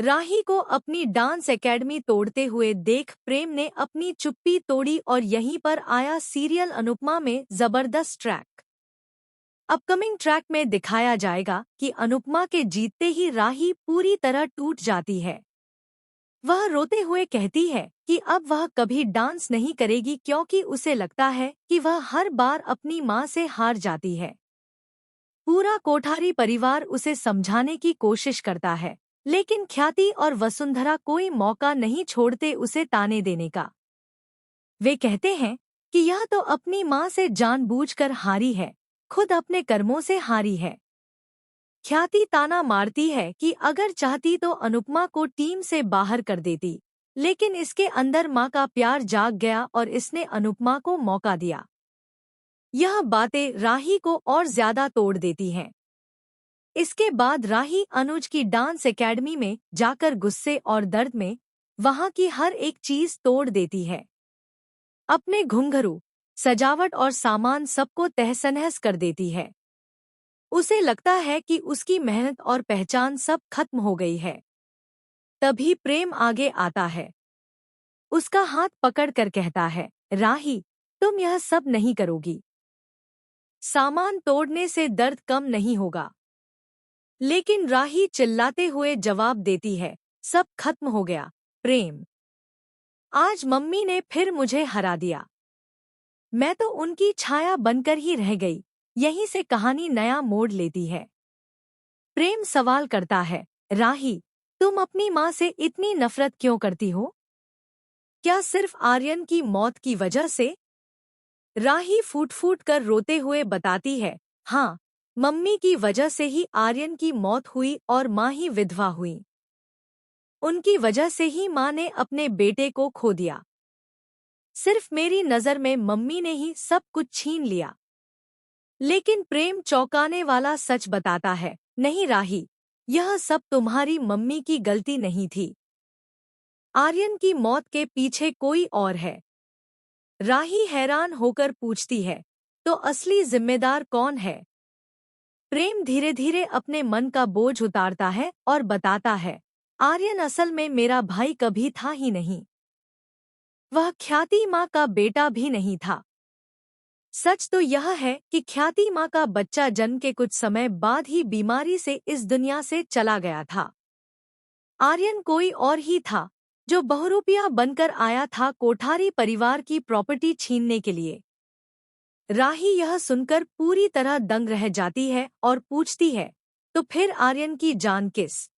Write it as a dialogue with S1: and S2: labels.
S1: राही को अपनी dance academy तोड़ते हुए देख प्रेम ने अपनी चुप्पी तोड़ी और यहीं पर आया सीरियल अनुपमा में जबरदस्त ट्रैक। अपकमिंग ट्रैक में दिखाया जाएगा कि अनुपमा के जीतते ही राही पूरी तरह टूट जाती है। वह रोते हुए कहती है कि अब वह कभी डांस नहीं करेगी क्योंकि उसे लगता है कि वह हर बार अपनी मां से हार जाती है। पूरा कोठारी परिवार उसे समझाने की कोशिश करता है, लेकिन ख्याति और वसुंधरा कोई मौका नहीं छोड़ते उसे ताने देने का। वे कहते हैं कि यह तो अपनी मां से जानबूझकर हारी है, खुद अपने कर्मों से हारी है। ख्याति ताना मारती है कि अगर चाहती तो अनुपमा को टीम से बाहर कर देती, लेकिन इसके अंदर मां का प्यार जाग गया और इसने अनुपमा को मौका दिया। यह बातें राही को और ज्यादा तोड़ देती हैं। इसके बाद राही अनुज की डांस एकेडमी में जाकर गुस्से और दर्द में वहां की हर एक चीज तोड़ देती है। अपने घुंघरू, सजावट और सामान सबको तहस-नहस कर देती है। उसे लगता है कि उसकी मेहनत और पहचान सब खत्म हो गई है। तभी प्रेम आगे आता है। उसका हाथ पकड़कर कहता है, राही, तुम यह सब नहीं करोगी। सामान तोड़ने से दर्द कम नहीं होगा। लेकिन राही चिल्लाते हुए जवाब देती है, सब खत्म हो गया, प्रेम। आज मम्मी ने फिर मुझे हरा दिया। मैं तो उनकी छाया बनकर ही रह गई। यहीं से कहानी नया मोड़ लेती है। प्रेम सवाल करता है, राही, तुम अपनी माँ से इतनी नफरत क्यों करती हो? क्या सिर्फ आर्यन की मौत की वजह से? राही फूट फूट कर रोते हुए बताती है, हाँ, मम्मी की वजह से ही आर्यन की मौत हुई और माँ ही विधवा हुई। उनकी वजह से ही माँ ने अपने बेटे को खो दिया। सिर्फ मेरी नज़र में मम्मी ने ही सब कुछ छीन लिया। लेकिन प्रेम चौंकाने वाला सच बताता है, नहीं राही, यह सब तुम्हारी मम्मी की गलती नहीं थी। आर्यन की मौत के पीछे कोई और है। राही हैरान होकर पूछती है, तो असली जिम्मेदार कौन है? प्रेम धीरे धीरे अपने मन का बोझ उतारता है और बताता है, आर्यन असल में मेरा भाई कभी था ही नहीं। वह ख्याति माँ का बेटा भी नहीं था। सच तो यह है कि ख्याति माँ का बच्चा जन्म के कुछ समय बाद ही बीमारी से इस दुनिया से चला गया था। आर्यन कोई और ही था, जो बहुरूपिया बनकर आया था कोठारी परिवार की प्रॉपर्टी छीनने के लिए। राही यह सुनकर पूरी तरह दंग रह जाती है और पूछती है, तो फिर आर्यन की जान किस